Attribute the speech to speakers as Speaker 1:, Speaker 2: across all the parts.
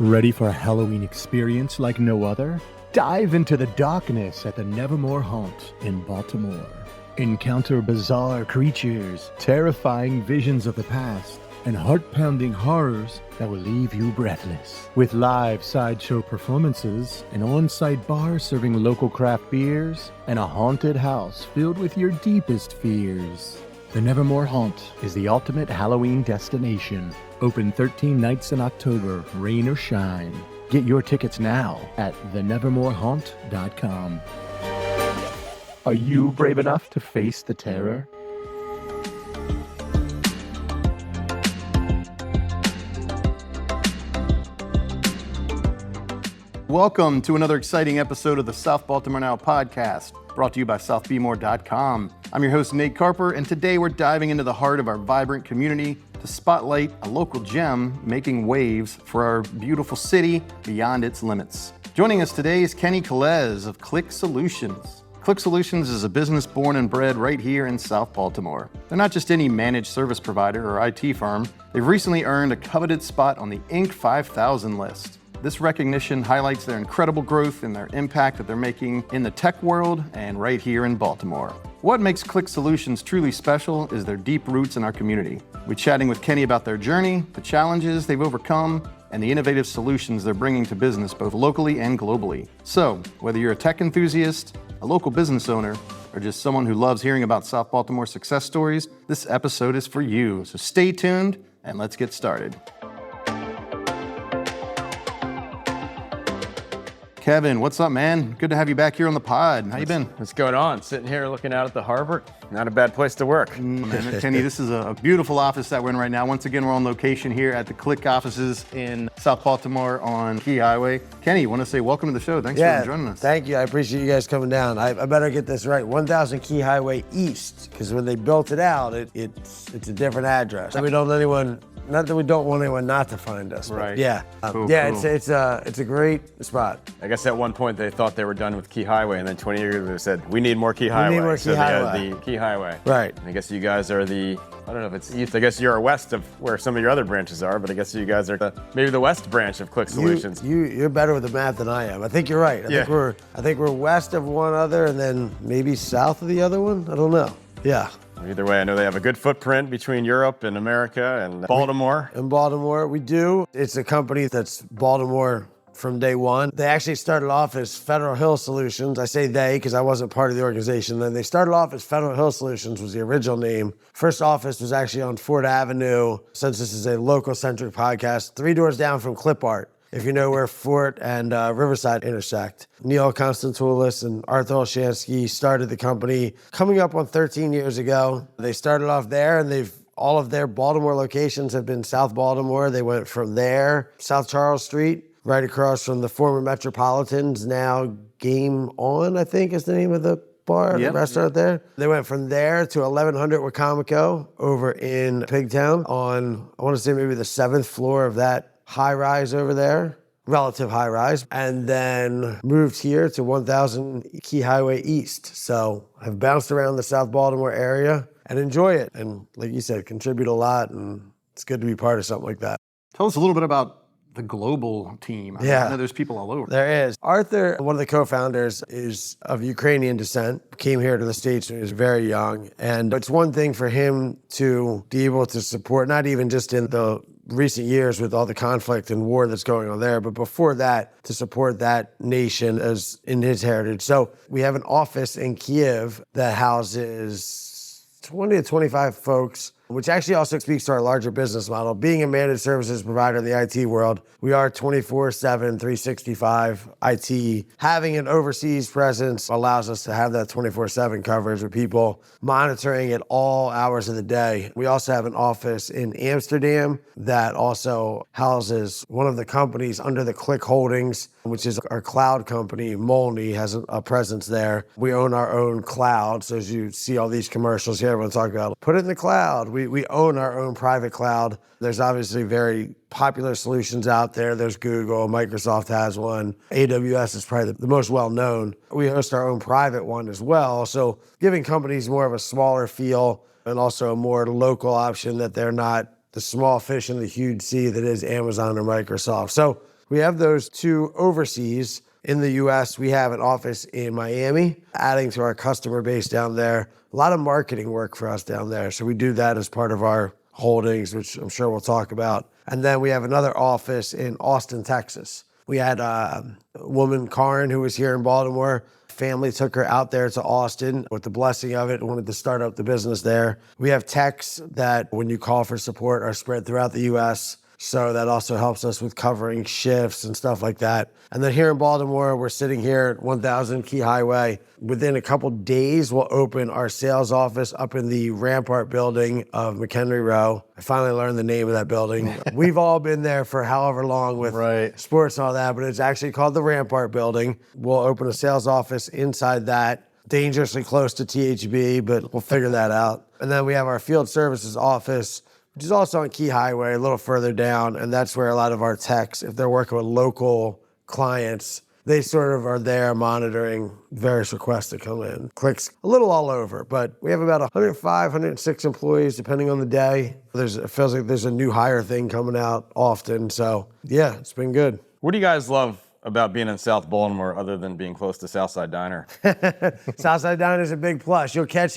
Speaker 1: Ready for a Halloween experience like no other? Dive into the darkness at the Nevermore Haunt in Baltimore. Encounter bizarre creatures, terrifying visions of the past, and heart-pounding horrors that will leave you breathless. With live sideshow performances, an on-site bar serving local craft beers, and a haunted house filled with your deepest fears. The Nevermore Haunt is the ultimate Halloween destination. Open 13 nights in October, rain or shine. Get your tickets now at thenevermorehaunt.com. Are you brave enough to face the terror?
Speaker 2: Welcome to another exciting episode of the South Baltimore Now podcast, brought to you by southbmore.com. I'm your host, Nate Carper, and today we're diving into the heart of our vibrant community to spotlight a local gem making waves for our beautiful city beyond its limits. Joining us today is Kenny Kulesz of Klik Solutions. Klik Solutions is a business born and bred right here in South Baltimore. They're not just any managed service provider or IT firm. They've recently earned a coveted spot on the Inc. 5000 list. This recognition highlights their incredible growth and their impact that they're making in the tech world and right here in Baltimore. What makes Klik Solutions truly special is their deep roots in our community. We're chatting with Kenny about their journey, the challenges they've overcome, and the innovative solutions they're bringing to business both locally and globally. So, whether you're a tech enthusiast, a local business owner, or just someone who loves hearing about South Baltimore success stories, this episode is for you. So stay tuned and let's get started. Kevin, what's up, man? Good to have you back here on the pod. How you been?
Speaker 3: What's going on? Sitting here looking out at the harbor. Not a bad place to work.
Speaker 2: Man, Kenny, this is a beautiful office that we're in right now. Once again, we're on location here at the Klik offices in South Baltimore on Key Highway. Kenny, want to say welcome to the show. Thanks for joining us.
Speaker 4: Thank you. I appreciate you guys coming down. I better get this right. 1000 Key Highway East, because when they built it out, it's a different address. So we don't not that we don't want anyone not to find us,
Speaker 3: right?
Speaker 4: But yeah,
Speaker 2: Cool.
Speaker 4: It's a great spot.
Speaker 3: I guess at one point they thought they were done with Key Highway, and then 20 years ago they said, we need more Key Highway.
Speaker 4: need more Key
Speaker 3: so
Speaker 4: Highway.
Speaker 3: They had the Key Highway.
Speaker 4: Right.
Speaker 3: And I guess you guys are I don't know if it's east, I guess you're west of where some of your other branches are, but I guess you guys are maybe the west branch of Klik Solutions.
Speaker 4: You're better with the math than I am. I think you're right. I think we're west of one other and then maybe south of the other one. I don't know. Yeah.
Speaker 3: Either way, I know they have a good footprint between Europe and America and Baltimore.
Speaker 4: In Baltimore, we do. It's a company that's Baltimore from day one. They actually started off as Federal Hill Solutions. I say they because I wasn't part of the organization. Then they started off as Federal Hill Solutions was the original name. First office was actually on Ford Avenue. Since this is a local-centric podcast, 3 doors down from Clip Art. If you know where Fort and Riverside intersect. Neil Constantoulis and Arthur Olshansky started the company coming up on 13 years ago. They started off there and all of their Baltimore locations have been South Baltimore. They went from there, South Charles Street, right across from the former Metropolitans, now Game On, I think is the name of the bar, the restaurant there. They went from there to 1100 Wacomico over in Pigtown on, I want to say maybe the 7th floor of that high rise over there, relative high rise, and then moved here to 1000 Key Highway East. So I've bounced around the South Baltimore area and enjoy it. And like you said, contribute a lot, and it's good to be part of something like that.
Speaker 2: Tell us a little bit about the global team. I know there's people all over.
Speaker 4: There is. Arthur, one of the co-founders, is of Ukrainian descent, came here to the States when he was very young. And it's one thing for him to be able to support, not even just in the recent years with all the conflict and war that's going on there, but before that, to support that nation as in his heritage. So we have an office in Kiev that houses 20 to 25 folks, which actually also speaks to our larger business model. Being a managed services provider in the IT world, we are 24/7, 365 IT. Having an overseas presence allows us to have that 24/7 coverage with people monitoring at all hours of the day. We also have an office in Amsterdam that also houses one of the companies under the Klik Holdings, which is our cloud company. Molny has a presence there. We own our own cloud. So as you see all these commercials here, everyone's talking about, put it in the cloud. We own our own private cloud. There's obviously very popular solutions out there. There's Google, Microsoft has one. AWS is probably the most well-known. We host our own private one as well. So giving companies more of a smaller feel and also a more local option that they're not the small fish in the huge sea that is Amazon or Microsoft. So We have those 2 overseas. In the US, we have an office in Miami, adding to our customer base down there. A lot of marketing work for us down there. So we do that as part of our holdings, which I'm sure we'll talk about. And then we have another office in Austin, Texas. We had a woman, Karen, who was here in Baltimore. Family took her out there to Austin with the blessing of it, wanted to start up the business there. We have techs that, when you call for support, are spread throughout the US. So that also helps us with covering shifts and stuff like that. And then here in Baltimore, we're sitting here at 1000 Key Highway. Within a couple days, we'll open our sales office up in the Rampart building of McHenry Row. I finally learned the name of that building. We've all been there for however long with sports and all that, but it's actually called the Rampart building. We'll open a sales office inside that. Dangerously close to THB, but we'll figure that out. And then we have our field services office, which is also on Key Highway, a little further down, and that's where a lot of our techs, if they're working with local clients, they sort of are there monitoring various requests that come in. Klik's a little all over, but we have about 105, 106 employees, depending on the day. It feels like there's a new hire thing coming out often, so yeah, it's been good.
Speaker 3: What do you guys love about being in South Baltimore other than being close to Southside Diner?
Speaker 4: Southside Diner is a big plus. You'll catch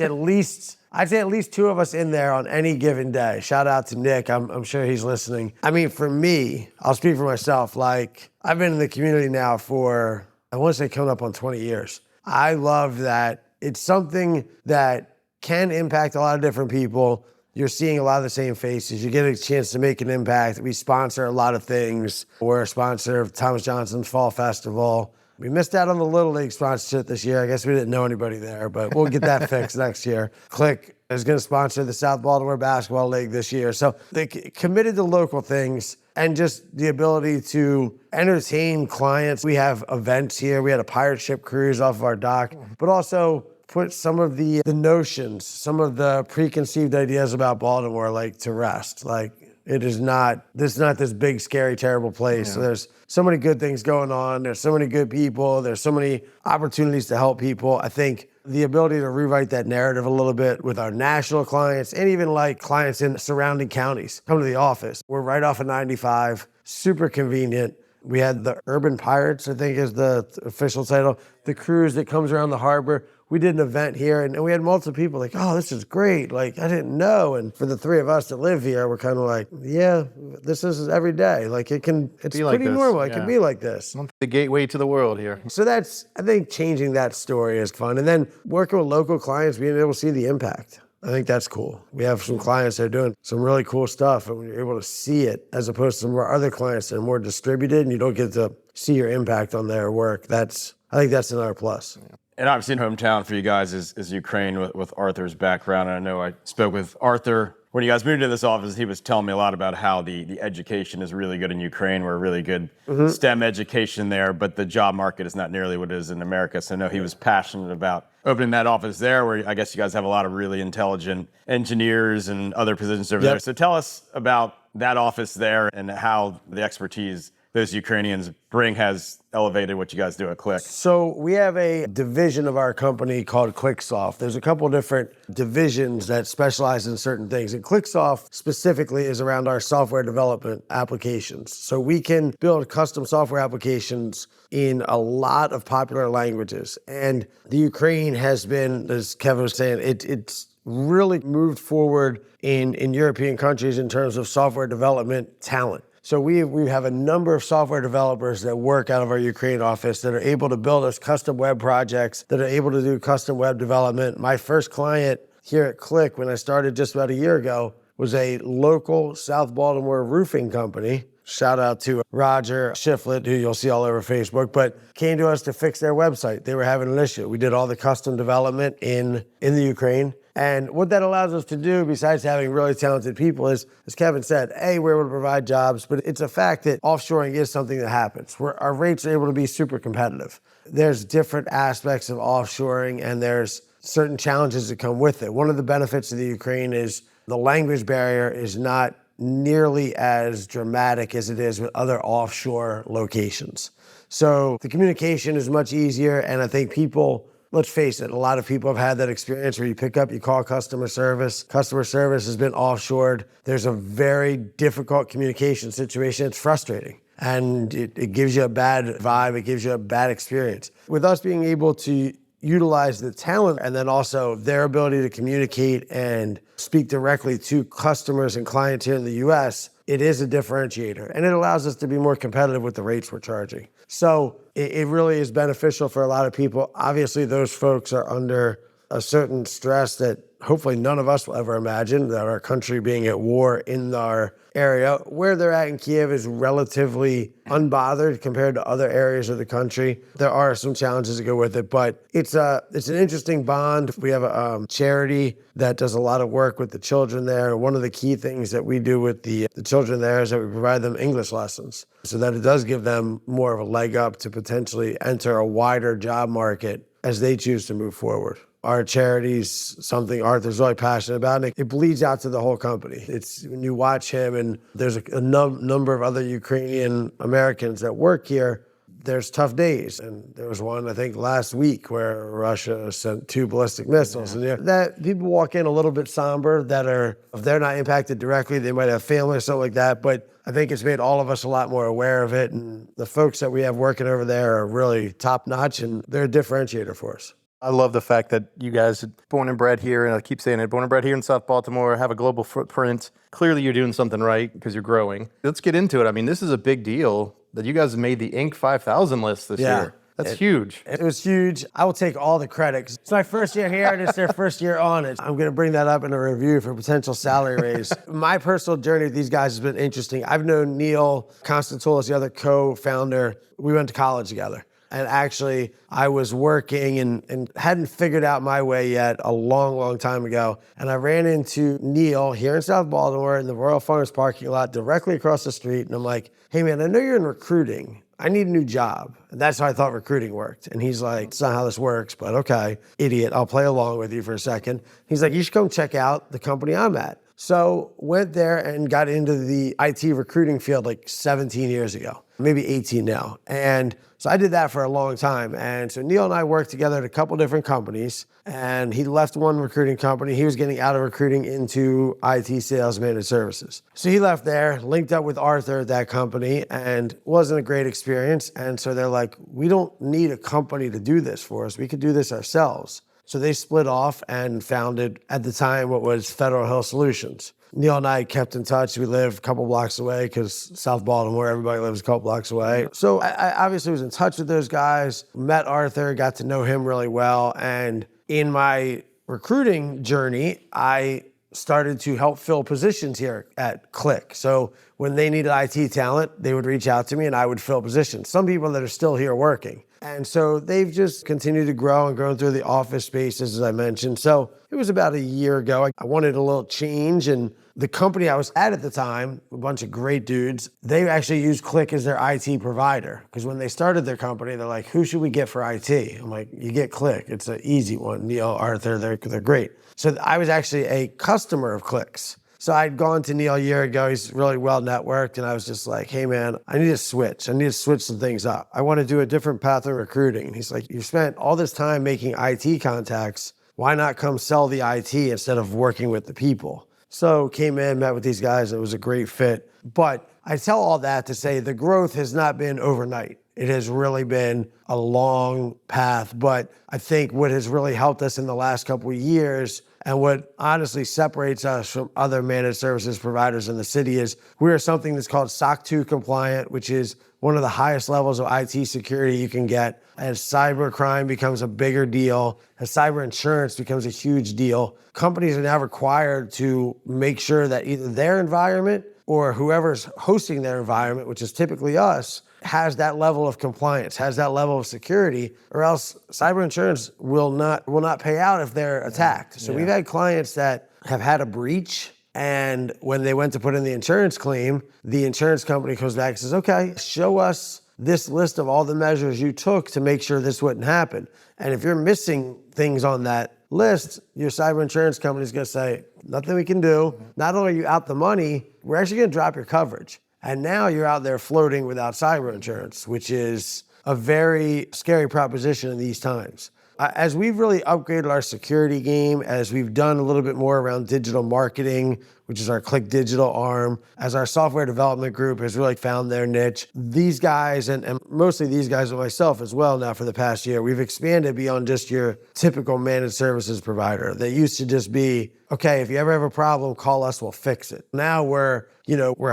Speaker 4: I'd say at least 2 of us in there on any given day. Shout out to Nick. I'm sure he's listening. I mean, for me, I'll speak for myself. Like, I've been in the community now for, I want to say coming up on 20 years. I love that it's something that can impact a lot of different people. You're seeing a lot of the same faces. You get a chance to make an impact. We sponsor a lot of things. We're a sponsor of Thomas Johnson's Fall Festival. We missed out on the Little League sponsorship this year. I guess we didn't know anybody there, but we'll get that fixed next year. Klik is going to sponsor the South Baltimore Basketball League this year. So they committed to local things and just the ability to entertain clients. We have events here. We had a pirate ship cruise off of our dock, but also put some of the notions, some of the preconceived ideas about Baltimore, like, to rest. Like, this is not this big, scary, terrible place. Yeah. So there's so many good things going on. There's so many good people. There's so many opportunities to help people. I think the ability to rewrite that narrative a little bit with our national clients and even like clients in surrounding counties come to the office. We're right off of 95, super convenient. We had the Urban Pirates, I think is the official title, the cruise that comes around the harbor. We did an event here and we had multiple people like, oh, this is great. Like, I didn't know. And for the 3 of us that live here, we're kind of like, yeah, this is every day. Like, it's pretty like normal. It can be like this.
Speaker 2: The gateway to the world here.
Speaker 4: So that's, I think, changing that story is fun. And then working with local clients, being able to see the impact. I think that's cool. We have some clients that are doing some really cool stuff, and when you're able to see it, as opposed to some of our other clients that are more distributed and you don't get to see your impact on their work, I think that's another plus.
Speaker 3: Yeah. And obviously, hometown for you guys is Ukraine with Arthur's background. And I know I spoke with Arthur when you guys moved into this office. He was telling me a lot about how the education is really good in Ukraine. We're really good STEM education there, but the job market is not nearly what it is in America. So I know he was passionate about opening that office there, where I guess you guys have a lot of really intelligent engineers and other positions over there. So tell us about that office there and how the expertise those Ukrainians bring has elevated what you guys do at Klik.
Speaker 4: So we have a division of our company called KlikSoft. There's a couple different divisions that specialize in certain things. And KlikSoft specifically is around our software development applications. So we can build custom software applications in a lot of popular languages. And the Ukraine has been, as Kevin was saying, it's really moved forward in European countries in terms of software development talent. So we have a number of software developers that work out of our Ukraine office that are able to build us custom web projects, that are able to do custom web development. My first client here at Klik, when I started just about a year ago, was a local South Baltimore roofing company. Shout out to Roger Shiflett, who you'll see all over Facebook, but came to us to fix their website. They were having an issue. We did all the custom development in the Ukraine. And what that allows us to do, besides having really talented people, is, as Kevin said, we're able to provide jobs, but it's a fact that offshoring is something that happens. Our rates are able to be super competitive. There's different aspects of offshoring, and there's certain challenges that come with it. One of the benefits of the Ukraine is the language barrier is not nearly as dramatic as it is with other offshore locations. So the communication is much easier, and I think people, let's face it, a lot of people have had that experience where you pick up, you call customer service. Customer service has been offshored. There's a very difficult communication situation. It's frustrating. and it gives you a bad vibe, it gives you a bad experience. With us being able to utilize the talent and then also their ability to communicate and speak directly to customers and clients here in the US, it is a differentiator, and it allows us to be more competitive with the rates we're charging. So it really is beneficial for a lot of people. Obviously, those folks are under a certain stress that hopefully none of us will ever imagine, that our country being at war in our area. Where they're at in Kiev is relatively unbothered compared to other areas of the country. There are some challenges that go with it, but it's an interesting bond. We have a charity that does a lot of work with the children there. One of the key things that we do with the children there is that we provide them English lessons so that it does give them more of a leg up to potentially enter a wider job market as they choose to move forward. Our charity's something Arthur's really passionate about, and it bleeds out to the whole company. It's when you watch him, and there's a number of other Ukrainian Americans that work here, there's tough days. And there was one, I think, last week where Russia sent 2 ballistic missiles. And that people walk in a little bit somber that are, if they're not impacted directly, they might have family or something like that. But I think it's made all of us a lot more aware of it. And the folks that we have working over there are really top notch, and they're a differentiator for us.
Speaker 2: I love the fact that you guys are born and bred here, and I keep saying it, born and bred here in South Baltimore, have a global footprint. Clearly you're doing something right because you're growing. Let's get into it. I mean, this is a big deal that you guys made the Inc. 5000 list this year. That's huge.
Speaker 4: It was huge. I will take all the credit. It's my first year here, and it's their first year on it. I'm going to bring that up in a review for potential salary raise. My personal journey with these guys has been interesting. I've known Neil Constantoulis, the other co-founder. We went to college together. And actually, I was working and hadn't figured out my way yet a long, long time ago. And I ran into Neil here in South Baltimore in the Royal Farms parking lot directly across the street. And I'm like, hey, man, I know you're in recruiting. I need a new job. And that's how I thought recruiting worked. And he's like, it's not how this works, but okay, idiot, I'll play along with you for a second. He's like, you should come check out the company I'm at. So went there and got into the IT recruiting field like 17 years ago, maybe 18 now. And so I did that for a long time. And so Neil and I worked together at a couple different companies, and he left one recruiting company. He was getting out of recruiting into IT sales managed services. So he left there, linked up with Arthur at that company, and wasn't a great experience. And so they're like, we don't need a company to do this for us. We could do this ourselves. So they split off and founded, at the time, what was Federal Hill Solutions. Neil and I kept in touch. We live a couple blocks away because South Baltimore, everybody lives a couple blocks away. So I obviously was in touch with those guys, met Arthur, got to know him really well. And in my recruiting journey, I started to help fill positions here at Klik. So when they needed IT talent, they would reach out to me and I would fill positions. Some people that are still here working. And so they've just continued to grow and grown through the office spaces, as I mentioned. So it was about a year ago. I wanted a little change, and the company I was at the time, a bunch of great dudes, they actually used Klik as their IT provider. Because when they started their company, they're like, who should we get for IT? I'm like, you get Klik. It's an easy one. Neil, Arthur, they're great. So I was actually a customer of Klik's. So I'd gone to Neil a year ago. He's really well networked. And I was just like, hey, man, I need to switch. I need to switch some things up. I want to do a different path of recruiting. And he's like, you spent all this time making IT contacts. Why not come sell the IT instead of working with the people? So came in, met with these guys. It was a great fit. But I tell all that to say the growth has not been overnight. It has really been a long path. But I think what has really helped us in the last couple of years, and what honestly separates us from other managed services providers in the city, is we are something that's called SOC 2 compliant, which is one of the highest levels of IT security you can get. As cyber crime becomes a bigger deal, as cyber insurance becomes a huge deal, companies are now required to make sure that either their environment or whoever's hosting their environment, which is typically us, has that level of compliance, has that level of security, or else cyber insurance will not pay out if they're attacked. So we've had clients that have had a breach, and when they went to put in the insurance claim, the insurance company comes back and says, okay, show us this list of all the measures you took to make sure this wouldn't happen. And if you're missing things on that list, your cyber insurance company is going to say, nothing we can do. Not only are you out the money, we're actually going to drop your coverage. And now you're out there floating without cyber insurance, which is a very scary proposition in these times. As we've really upgraded our security game, as we've done a little bit more around digital marketing, which is our Klik Digital arm, as our software development group has really found their niche, these guys, and mostly these guys and myself as well now for the past year, we've expanded beyond just your typical managed services provider that used to just be, okay, if you ever have a problem, call us, we'll fix it. Now we're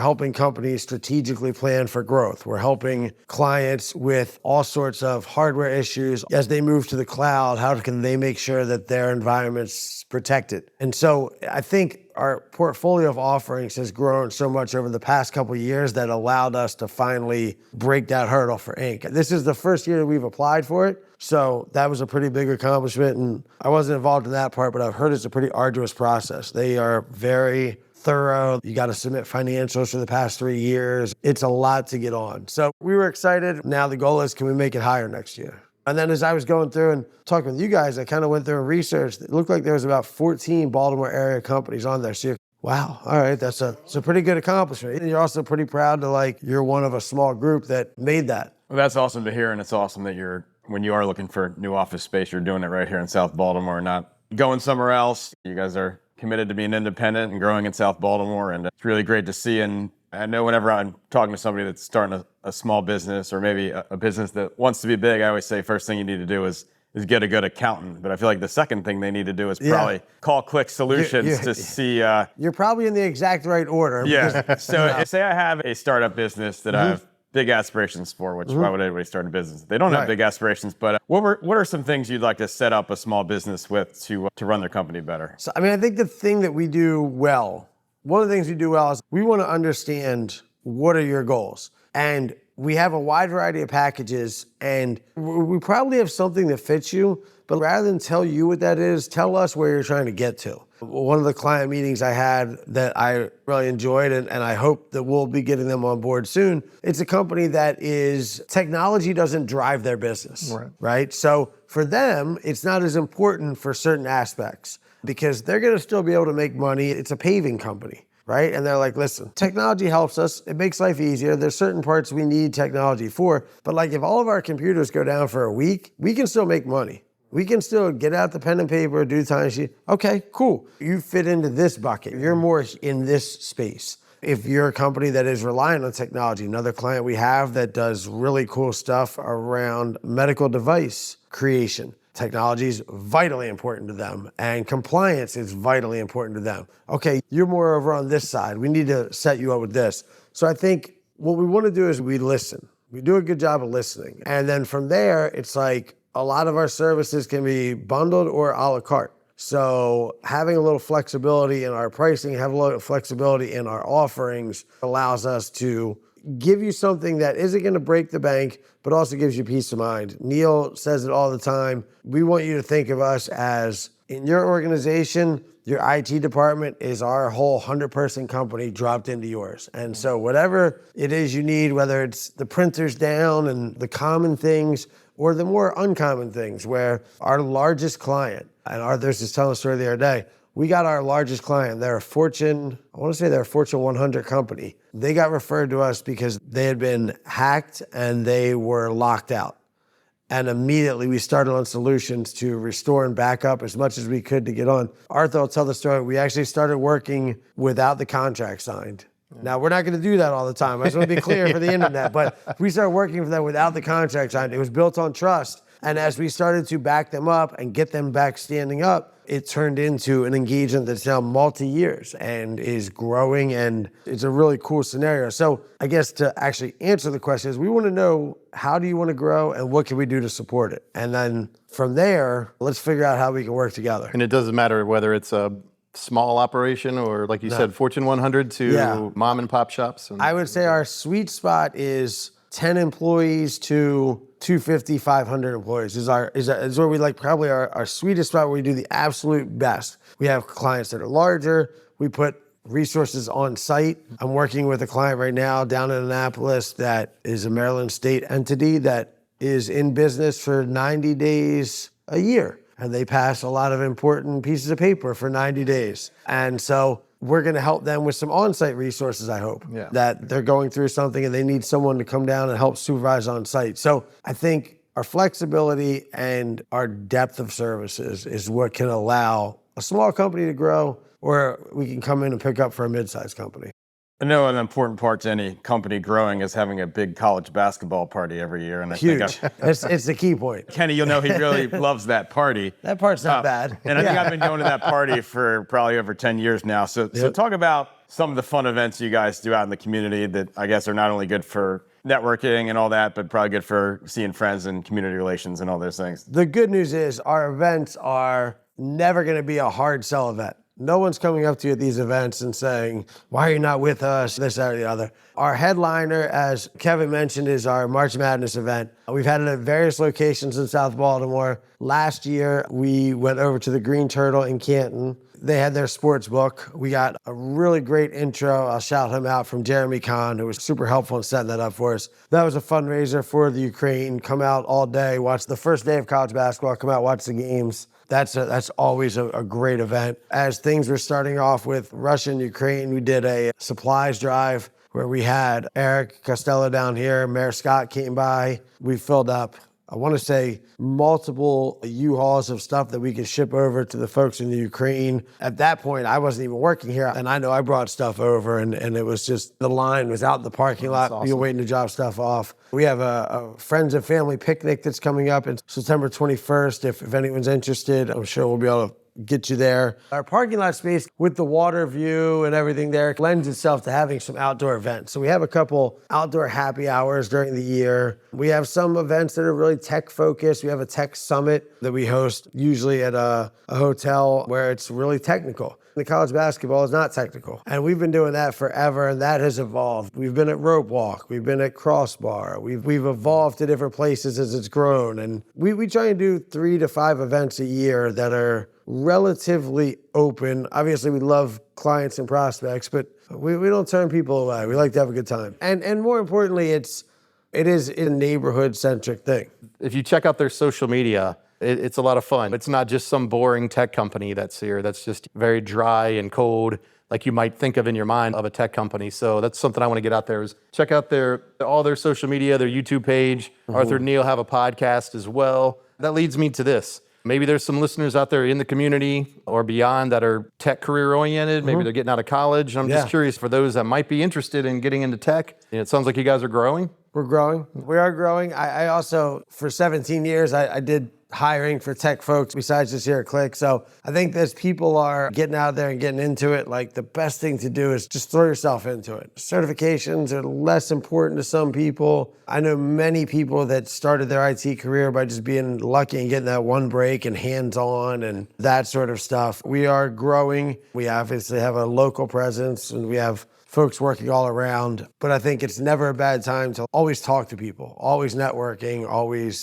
Speaker 4: helping companies strategically plan for growth. We're helping clients with all sorts of hardware issues. As they move to the cloud, how can they make sure that their environment's protected? And so I think our portfolio of offerings has grown so much over the past couple of years that allowed us to finally break that hurdle for Inc. This is the first year that we've applied for it. So that was a pretty big accomplishment. And I wasn't involved in that part, but I've heard it's a pretty arduous process. They are very thorough. You got to submit financials for the past 3 years. It's a lot to get on. So we were excited. Now the goal is, can we make it higher next year? And then as I was going through and talking with you guys, I kind of went through and researched. It looked like there was about 14 Baltimore area companies on there. So you're, wow, all right, that's a pretty good accomplishment. And you're also pretty proud to you're one of a small group that made that.
Speaker 3: Well, that's awesome to hear, and it's awesome that when you are looking for new office space, you're doing it right here in South Baltimore, not going somewhere else. You guys are committed to being independent and growing in South Baltimore, and it's really great to see. And I know whenever I'm talking to somebody that's starting a small business or maybe a business that wants to be big, I always say first thing you need to do is get a good accountant. But I feel like the second thing they need to do is probably call Klik Solutions to see.
Speaker 4: You're probably in the exact right order.
Speaker 3: Yeah. So say I have a startup business that I have big aspirations for, which why would anybody start a business? They don't have big aspirations, but what are some things you'd like to set up a small business with to run their company better?
Speaker 4: So, I think the thing that we do well, one of the things we do well is we want to understand what are your goals. And we have a wide variety of packages, and we probably have something that fits you, but rather than tell you what that is, tell us where you're trying to get to. One of the client meetings I had that I really enjoyed, and I hope that we'll be getting them on board soon, it's a company that technology doesn't drive their business, right? So for them, it's not as important for certain aspects because they're gonna still be able to make money. It's a paving company, right? And they're like, listen, technology helps us. It makes life easier. There's certain parts we need technology for, but if all of our computers go down for a week, we can still make money. We can still get out the pen and paper, do time sheet. Okay, cool. You fit into this bucket. You're more in this space. If you're a company that is relying on technology, another client we have that does really cool stuff around medical device creation. Technology is vitally important to them, and compliance is vitally important to them. Okay, you're more over on this side. We need to set you up with this. So I think what we want to do is we listen. We do a good job of listening. And then from there, it's a lot of our services can be bundled or a la carte. So having a little flexibility in our pricing, have a little flexibility in our offerings allows us to give you something that isn't going to break the bank, but also gives you peace of mind. Neil says it all the time. We want you to think of us as, in your organization, your IT department is our whole 100-person company dropped into yours. And so whatever it is you need, whether it's the printers down and the common things or the more uncommon things, where our largest client, and Arthur's just telling a story the other day, we got our largest client. They're a Fortune 100 company. They got referred to us because they had been hacked and they were locked out. And immediately we started on solutions to restore and back up as much as we could to get on. Arthur will tell the story. We actually started working without the contract signed. Now, we're not going to do that all the time. I just want to be clear for the internet. But we started working for them without the contract signed. It was built on trust. And as we started to back them up and get them back standing up, it turned into an engagement that's now multi-years and is growing, and it's a really cool scenario. So I guess to actually answer the question is, we want to know, how do you want to grow and what can we do to support it? And then from there, let's figure out how we can work together.
Speaker 2: And it doesn't matter whether it's a small operation or, like you said, Fortune 100 to mom and pop shops.
Speaker 4: I would say our sweet spot is 10 employees to 250, 500 employees is where we probably our sweetest spot, where we do the absolute best. We have clients that are larger. We put resources on site. I'm working with a client right now down in Annapolis that is a Maryland state entity that is in business for 90 days a year. And they pass a lot of important pieces of paper for 90 days. And so we're going to help them with some on-site resources, I hope, that they're going through something and they need someone to come down and help supervise on site. So I think our flexibility and our depth of services is what can allow a small company to grow, or we can come in and pick up for a mid-sized company.
Speaker 3: I know an important part to any company growing is having a big college basketball party every year. And I
Speaker 4: Huge.
Speaker 3: think
Speaker 4: It's the key point.
Speaker 3: Kenny, you'll know he really loves that party.
Speaker 4: That part's not bad.
Speaker 3: And I think I've been going to that party for probably over 10 years now. So talk about some of the fun events you guys do out in the community that I guess are not only good for networking and all that, but probably good for seeing friends and community relations and all those things.
Speaker 4: The good news is our events are never going to be a hard sell event. No one's coming up to you at these events and saying, why are you not with us, this, that, or the other. Our headliner, as Kevin mentioned, is our March Madness event. We've had it at various locations in South Baltimore. Last year, we went over to the Green Turtle in Canton. They had their sports book. We got a really great intro. I'll shout him out from Jeremy Kahn, who was super helpful in setting that up for us. That was a fundraiser for the Ukraine. Come out all day, watch the first day of college basketball, come out, watch the games. That's always a great event. As things were starting off with Russia and Ukraine, we did a supplies drive where we had Eric Costello down here, Mayor Scott came by. We filled up, I want to say, multiple U-Hauls of stuff that we could ship over to the folks in the Ukraine. At that point, I wasn't even working here, and I know I brought stuff over, and it was just, the line was out in the parking lot. Awesome. You're waiting to drop stuff off. We have a friends and family picnic that's coming up. It's September 21st. If anyone's interested, I'm sure we'll be able to get you there. Our parking lot space with the water view and everything there lends itself to having some outdoor events. So we have a couple outdoor happy hours during the year. We have some events that are really tech focused. We have a tech summit that we host usually at a hotel where it's really technical. The college basketball is not technical. And we've been doing that forever, and that has evolved. We've been at rope walk. We've been at crossbar. We've evolved to different places as it's grown. And we try and do 3 to 5 events a year that are relatively open. Obviously, we love clients and prospects, but we don't turn people away. We like to have a good time. And more importantly, it is a neighborhood-centric thing.
Speaker 2: If you check out their social media, it's a lot of fun. It's not just some boring tech company that's here. That's just very dry and cold, like you might think of in your mind of a tech company. So that's something I want to get out there is check out all their social media, their YouTube page. Arthur and Neil have a podcast as well. That leads me to this. Maybe there's some listeners out there in the community or beyond that are tech career oriented. Maybe they're getting out of college. I'm just curious for those that might be interested in getting into tech. It sounds like you guys are growing.
Speaker 4: We're growing. We are growing. I also, for 17 years, I did hiring for tech folks besides just here at Klik. So I think as people are getting out there and getting into it, like the best thing to do is just throw yourself into it. Certifications are less important to some people. I know many people that started their IT career by just being lucky and getting that one break and hands-on and that sort of stuff. We are growing. We obviously have a local presence and we have folks working all around, but I think it's never a bad time to always talk to people, always networking,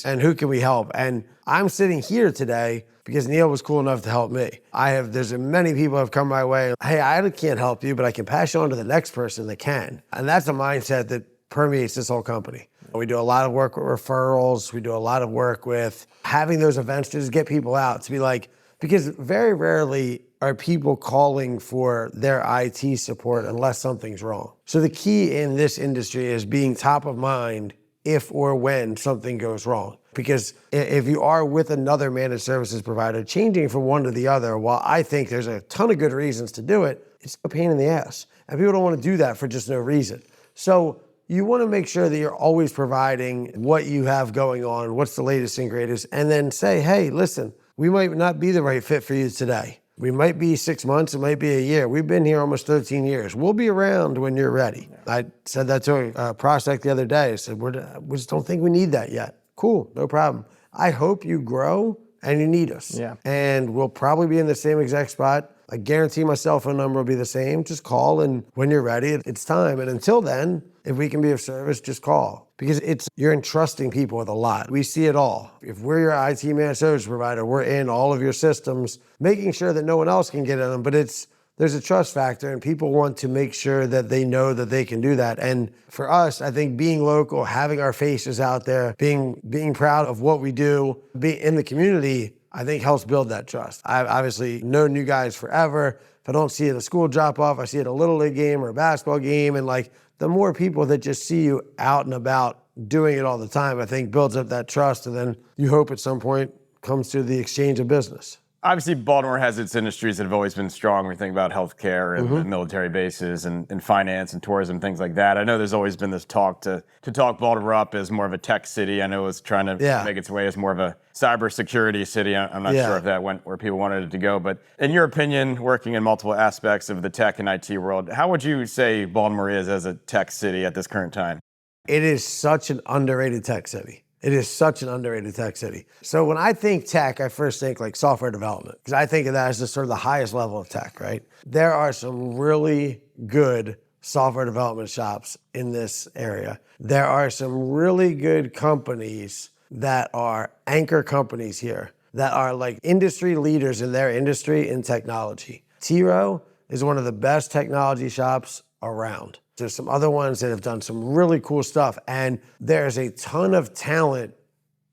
Speaker 4: and who can we help? And I'm sitting here today because Neil was cool enough to help me. There's many people have come my way, hey, I can't help you, but I can pass you on to the next person that can. And that's a mindset that permeates this whole company. We do a lot of work with referrals. We do a lot of work with having those events to just get people out, to be like, because very rarely are people calling for their IT support unless something's wrong. So the key in this industry is being top of mind if or when something goes wrong. Because if you are with another managed services provider, changing from one to the other, while I think there's a ton of good reasons to do it, it's a pain in the ass. And people don't want to do that for just no reason. So you want to make sure that you're always providing what you have going on, what's the latest and greatest, and then say, hey, listen, we might not be the right fit for you today. We might be 6 months, it might be a year. We've been here almost 13 years. We'll be around when you're ready. I said that to a prospect the other day. I said, we just don't think we need that yet. Cool, no problem. I hope you grow and you need us. Yeah. And we'll probably be in the same exact spot. I guarantee my cell phone number will be the same. Just call, and when you're ready, it's time. And until then, if we can be of service, just call. Because you're entrusting people with a lot. We see it all. If we're your IT managed service provider, we're in all of your systems, making sure that no one else can get in them. But there's a trust factor, and people want to make sure that they know that they can do that. And for us, I think being local, having our faces out there, being proud of what we do, being in the community, I think helps build that trust. I've obviously known you guys forever. If I don't see it at a school drop-off, I see it at a Little League game or a basketball game, and like the more people that just see you out and about doing it all the time, I think builds up that trust, and then you hope at some point comes to the exchange of business.
Speaker 3: Obviously, Baltimore has its industries that have always been strong. We think about healthcare and the military bases and finance and tourism, things like that. I know there's always been this talk to talk Baltimore up as more of a tech city. I know it's trying to make its way as more of a cybersecurity city. I'm not sure if that went where people wanted it to go. But in your opinion, working in multiple aspects of the tech and IT world, how would you say Baltimore is as a tech city at this current time?
Speaker 4: It is such an underrated tech city. It is such an underrated tech city. So when I think tech, I first think like software development, because I think of that as just sort of the highest level of tech, right? There are some really good software development shops in this area. There are some really good companies that are anchor companies here that are like industry leaders in their industry in technology. T-Row is one of the best technology shops around. There's some other ones that have done some really cool stuff, and there's a ton of talent,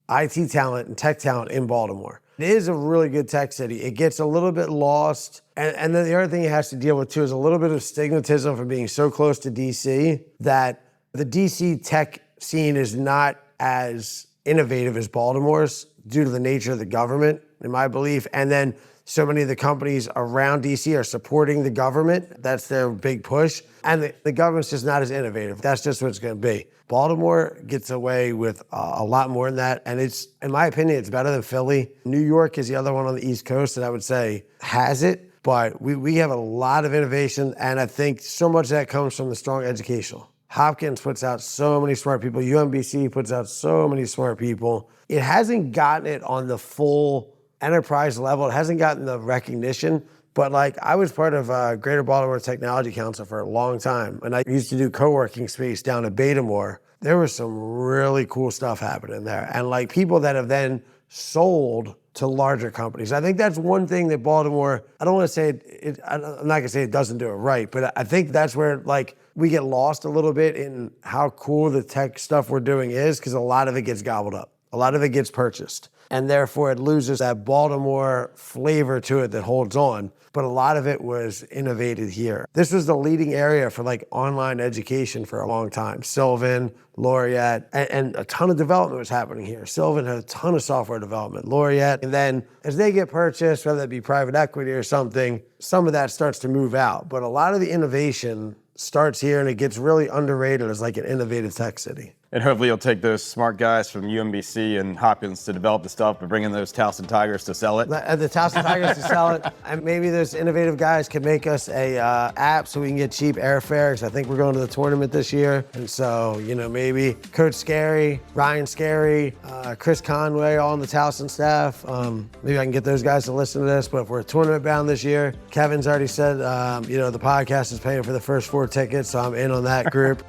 Speaker 4: IT talent and tech talent in Baltimore. It is a really good tech city. It gets a little bit lost, and then the other thing it has to deal with too is a little bit of stigmatism from being so close to DC, that the DC tech scene is not as innovative as Baltimore's due to the nature of the government, in my belief, and then so many of the companies around DC are supporting the government. That's their big push. And the government's just not as innovative. That's just what it's going to be. Baltimore gets away with a lot more than that. And it's, in my opinion, it's better than Philly. New York is the other one on the East Coast that I would say has it. But we have a lot of innovation. And I think so much of that comes from the strong educational. Hopkins puts out so many smart people. UMBC puts out so many smart people. It hasn't gotten it on the full enterprise level. It hasn't gotten the recognition, but like I was part of Greater Baltimore Technology Council for a long time, and I used to do co-working space down at Betamore. There was some really cool stuff happening there, and like people that have then sold to larger companies. I think that's one thing that Baltimore, I don't want to say I'm not gonna say it doesn't do it right, but I think that's where like we get lost a little bit in how cool the tech stuff we're doing is, because a lot of it gets gobbled up. A lot of it gets purchased, and therefore it loses that Baltimore flavor to it that holds on. But a lot of it was innovated here. This was the leading area for like online education for a long time. Sylvan, Laureate, and a ton of development was happening here. Sylvan had a ton of software development, Laureate, and then as they get purchased, whether it be private equity or something, some of that starts to move out. But a lot of the innovation starts here, and it gets really underrated as like an innovative tech city.
Speaker 3: And hopefully you'll take those smart guys from UMBC and Hopkins to develop the stuff, but bring in those Towson Tigers to sell it.
Speaker 4: The Towson Tigers to sell it. And maybe those innovative guys can make us a app so we can get cheap airfare, because I think we're going to the tournament this year. And so, you know, maybe Coach Scary, Ryan Scary, Chris Conway, all on the Towson staff. Maybe I can get those guys to listen to this. But if we're tournament bound this year, Kevin's already said, you know, the podcast is paying for the first 4 tickets, so I'm in on that group.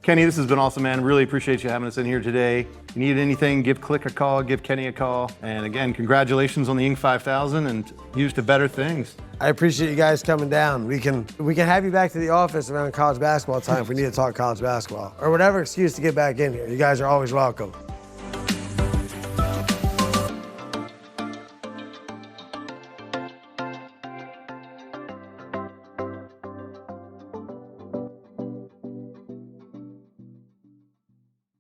Speaker 2: Kenny, this has been awesome, man. Really appreciate you having us in here today. If you need anything, give Klik a call, give Kenny a call. And again, congratulations on the Inc. 5000, and here's to better things.
Speaker 4: I appreciate you guys coming down. We can have you back to the office around college basketball time if we need to talk college basketball, or whatever excuse to get back in here. You guys are always welcome.